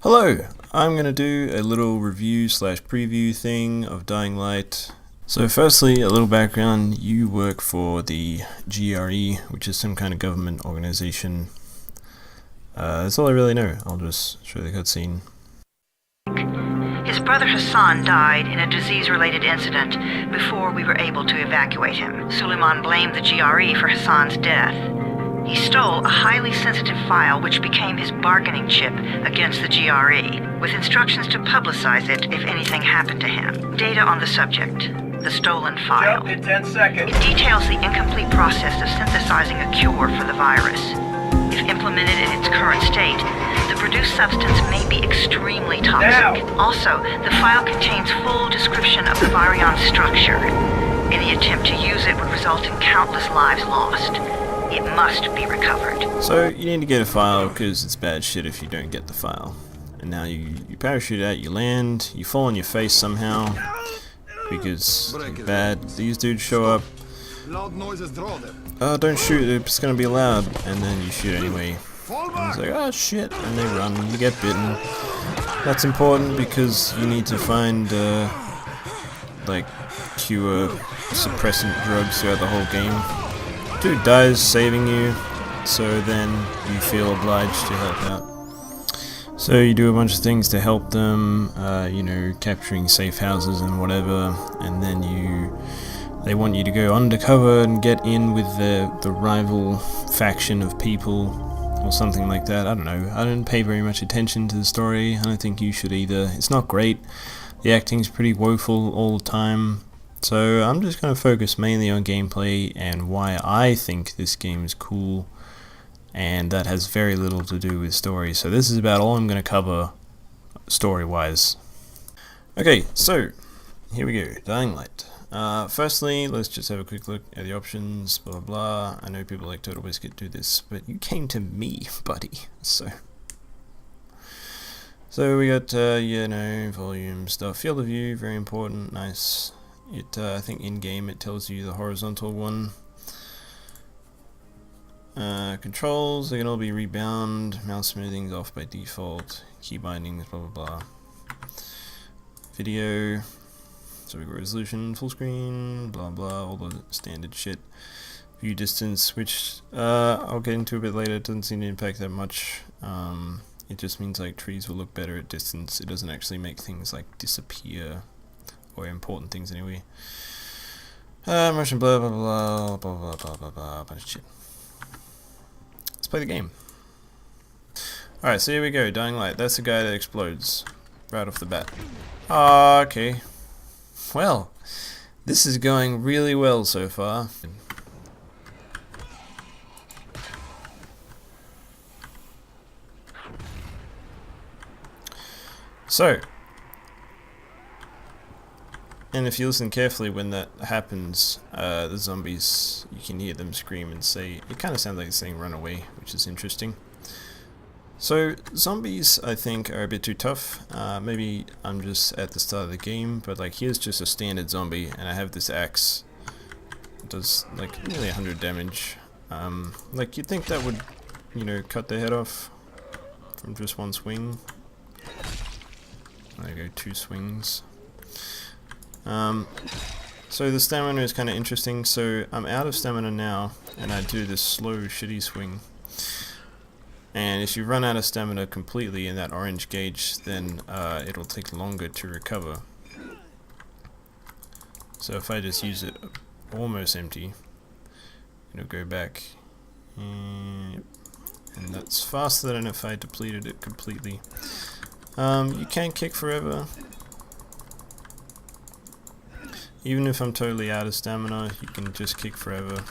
Hello, I'm going to do a little review slash preview thing of Dying Light. So firstly, a little background. You work for the GRE, which is some kind of government organization. That's all I really know. I'll just show the cutscene. His brother Hassan died in a disease-related incident before we were able to evacuate him. Suleiman blamed the GRE for Hassan's death. He stole a highly sensitive file which became his bargaining chip against the GRE, with instructions to publicize it if anything happened to him. Data on the subject. The stolen file. Jump in 10 seconds. It details the incomplete process of synthesizing a cure for the virus. If implemented in its current state, the produced substance may be extremely toxic. Now. Also, the file contains full description of the virion structure. Any attempt to use it would result in countless lives lost. It must be recovered. So you need to get a file because it's bad shit if you don't get the file. And now you parachute out, you land, you fall on your face somehow because you're bad. These dudes show up. Loud noises draw them. Oh, don't shoot, it's gonna be loud. And then you shoot anyway. And it's like, oh shit, and they run, you get bitten. That's important because you need to find like cure suppressant drugs throughout the whole game. Dude dies saving you, so then you feel obliged to help out. So you do a bunch of things to help them, you know, capturing safe houses and whatever, and then they want you to go undercover and get in with the rival faction of people, or something like that. I don't know. I don't pay very much attention to the story. I don't think you should either. It's not great. The acting's pretty woeful all the time. So I'm just going to focus mainly on gameplay and why I think this game is cool, and that has very little to do with story. So this is about all I'm going to cover story-wise. Okay, so here we go, Dying Light. Firstly, let's just have a quick look at the options, blah blah blah. I know people like Total Biscuit do this, but you came to me, buddy. So we got, you know, volume stuff. Field of view, very important, nice. It, I think in-game it tells you the horizontal one. Controls, they can all be rebound, mouse smoothing's off by default, key bindings, blah blah blah. Video, so we got resolution, full screen, blah blah, all the standard shit. View distance, which I'll get into a bit later, it doesn't seem to impact that much. It just means like trees will look better at distance. It doesn't actually make things like disappear. Or important things anyway. Motion blah blah blah blah blah blah blah blah, bunch of shit. Let's play the game. Alright, so here we go, Dying Light. That's the guy that explodes right off the bat. Okay. Well, this is going really well so far. So, and if you listen carefully when that happens, the zombies, you can hear them scream and say, it kind of sounds like it's saying run away, which is interesting. So, zombies, I think, are a bit too tough. Maybe I'm just at the start of the game, but like, here's just a standard zombie, and I have this axe. It does, like, nearly 100 damage. Like, you'd think that would, you know, cut their head off from just one swing. There you go, 2 swings. So the stamina is kind of interesting. So I'm out of stamina now, and I do this slow shitty swing, and if you run out of stamina completely in that orange gauge, then it'll take longer to recover. So if I just use it almost empty, it'll go back, and that's faster than if I depleted it completely. You can't kick forever. Even if I'm totally out of stamina, you can just kick forever.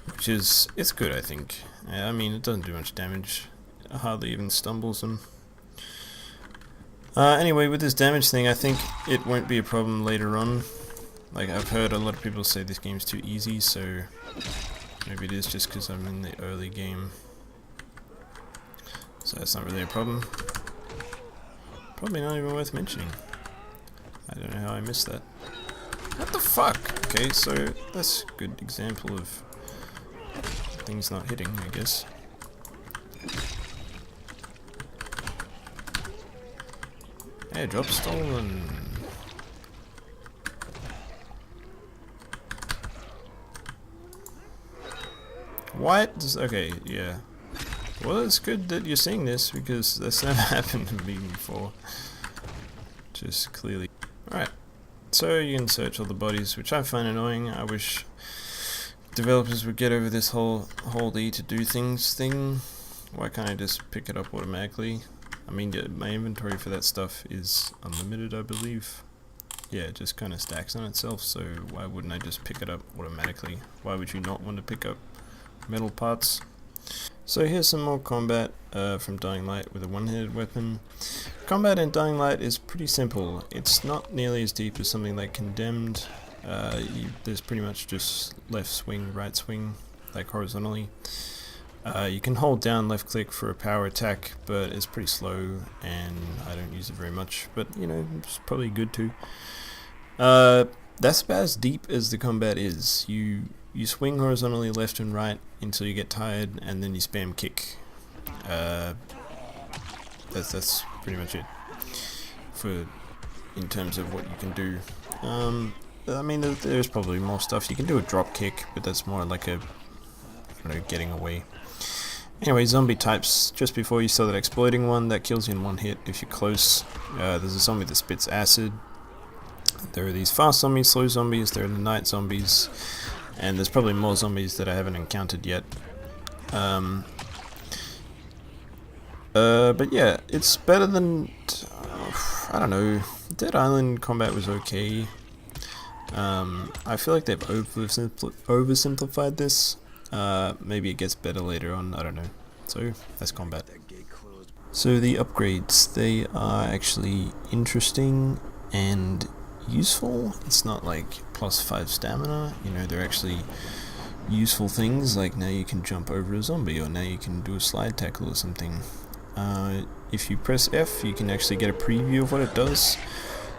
Which is, it's good, I think. I mean, it doesn't do much damage. It hardly even stumbles them. Anyway, with this damage thing, I think it won't be a problem later on. Like, I've heard a lot of people say this game's too easy, so maybe it is just because I'm in the early game. So that's not really a problem. Probably not even worth mentioning. I don't know how I missed that. What the fuck? Okay, so that's a good example of things not hitting, I guess. Airdrop stolen. What? Okay, yeah. Well, it's good that you're seeing this because that's never happened to me before. Just clearly. Alright. So you can search all the bodies, which I find annoying. I wish developers would get over this whole hold E to do things thing. Why can't I just pick it up automatically? I mean, my inventory for that stuff is unlimited, I believe. Yeah, it just kind of stacks on itself, so why wouldn't I just pick it up automatically? Why would you not want to pick up metal parts? So here's some more combat from Dying Light with a one-handed weapon. Combat in Dying Light is pretty simple. It's not nearly as deep as something like Condemned. There's pretty much just left swing, right swing, like horizontally. You can hold down left click for a power attack, but it's pretty slow and I don't use it very much, but you know, it's probably good too. That's about as deep as the combat is. You swing horizontally left and right until you get tired, and then you spam kick. That's pretty much it in terms of what you can do. I mean, there's probably more stuff. You can do a drop kick, but that's more like a, getting away. Anyway, zombie types. Just before you saw that exploding one, that kills you in one hit if you're close. There's a zombie that spits acid. There are these fast zombies, slow zombies, there are the night zombies, and there's probably more zombies that I haven't encountered yet. But yeah, it's better than, I don't know, Dead Island combat was okay. I feel like they've oversimplified this. Maybe it gets better later on, I don't know. So, that's combat. So the upgrades, they are actually interesting and useful. It's not like +5 stamina, they're actually useful things, like now you can jump over a zombie, or now you can do a slide tackle or something. If you press F, you can actually get a preview of what it does.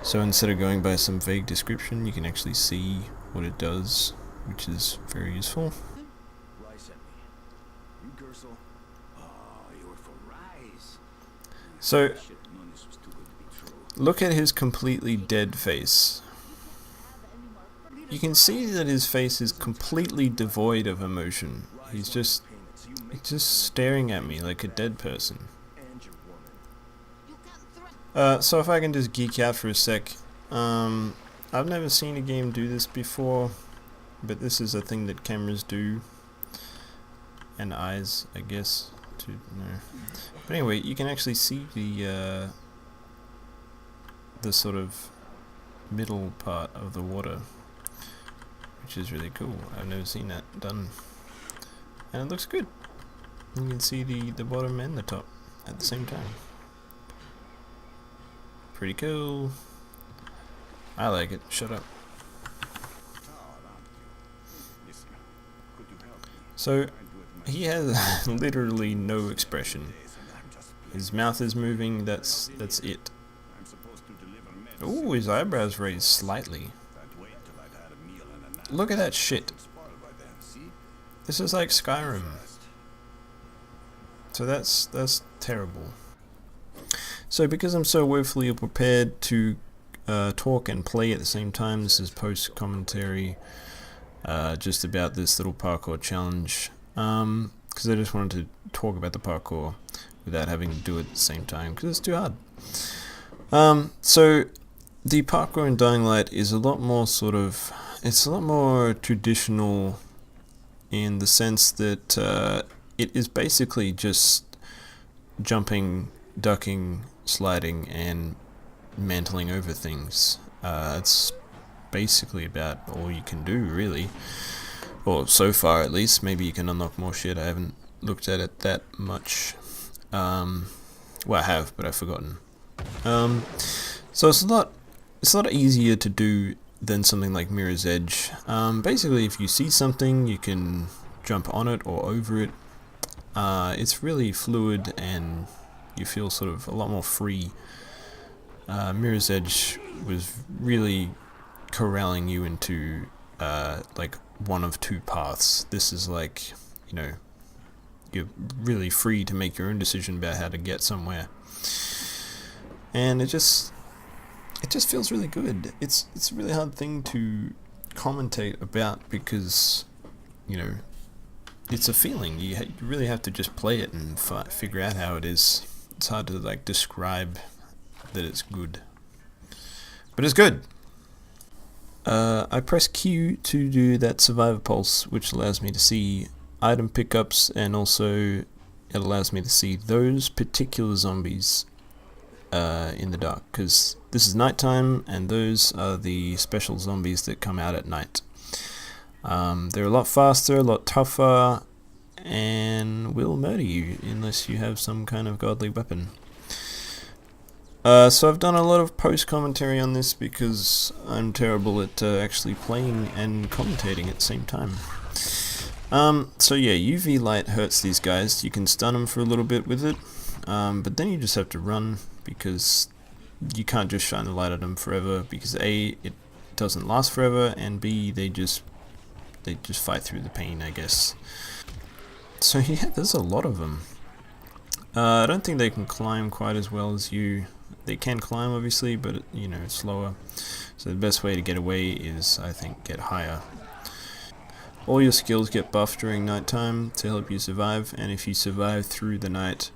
So instead of going by some vague description, you can actually see what it does, which is very useful. So, look at his completely dead face. You can see that his face is completely devoid of emotion. He's just staring at me like a dead person. So if I can just geek out for a sec, I've never seen a game do this before, but this is a thing that cameras do, and eyes, I guess, too. No. But anyway, you can actually see the sort of middle part of the water, which is really cool. I've never seen that done, and it looks good. You can see the bottom and the top at the same time. Pretty cool. I like it. Shut up. So, he has literally no expression. His mouth is moving, that's it. Ooh, his eyebrows raised slightly. Look at that shit. This is like Skyrim. So that's terrible. So because I'm so woefully prepared to talk and play at the same time, this is post-commentary just about this little parkour challenge. Because I just wanted to talk about the parkour without having to do it at the same time, because it's too hard. So the parkour in Dying Light is a lot more it's a lot more traditional in the sense that it is basically just jumping, ducking, sliding, and mantling over things. It's basically about all you can do, really. Or so far, at least. Maybe you can unlock more shit. I haven't looked at it that much. Well, I have, but I've forgotten. So it's a lot easier to do than something like Mirror's Edge. Basically, if you see something, you can jump on it or over it. It's really fluid, and you feel sort of a lot more free. Mirror's Edge was really corralling you into like one of two paths. This is like, you're really free to make your own decision about how to get somewhere. And it just it just feels really good. It's a really hard thing to commentate about because, you know, it's a feeling. You really have to just play it and figure out how it is. It's hard to like describe that it's good, but it's good. I press Q to do that survivor pulse, which allows me to see item pickups, and also it allows me to see those particular zombies in the dark, because this is nighttime and those are the special zombies that come out at night. They're a lot faster, a lot tougher, and will murder you unless you have some kind of godly weapon. So I've done a lot of post-commentary on this because I'm terrible at actually playing and commentating at the same time. So yeah, UV light hurts these guys. You can stun them for a little bit with it, but then you just have to run because you can't just shine the light at them forever, because A, it doesn't last forever, and B, they just fight through the pain, I guess. So yeah, there's a lot of them. I don't think they can climb quite as well as you. They can climb obviously, but you know, it's slower. So the best way to get away is, I think, get higher. All your skills get buffed during nighttime to help you survive, and if you survive through the night,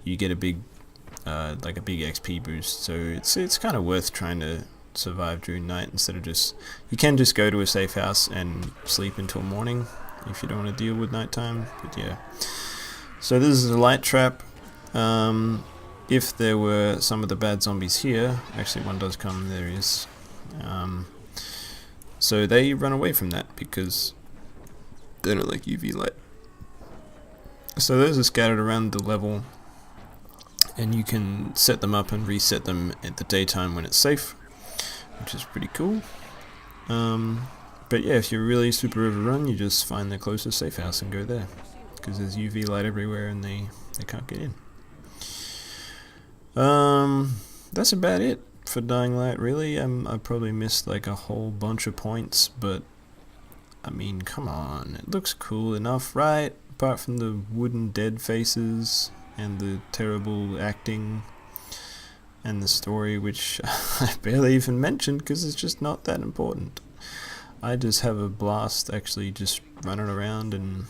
you get a big, like a big XP boost. So it's kind of worth trying to survive during night instead of just. You can just go to a safe house and sleep until morning if you don't want to deal with nighttime. But yeah. So this is a light trap. If there were some of the bad zombies here, actually one does come, there he is. So they run away from that because they don't like UV light. So those are scattered around the level, and you can set them up and reset them at the daytime when it's safe, which is pretty cool. But yeah, if you're really super overrun, you just find the closest safe house and go there, because there's UV light everywhere and they can't get in. That's about it for Dying Light, really. I probably missed like a whole bunch of points, but I mean, come on, it looks cool enough, right? Apart from the wooden dead faces and the terrible acting and the story, which I barely even mentioned because it's just not that important. I just have a blast actually just running around and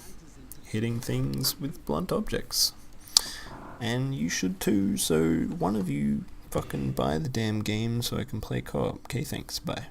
hitting things with blunt objects. And you should too, so one of you fucking buy the damn game so I can play co-op. Okay, thanks, bye.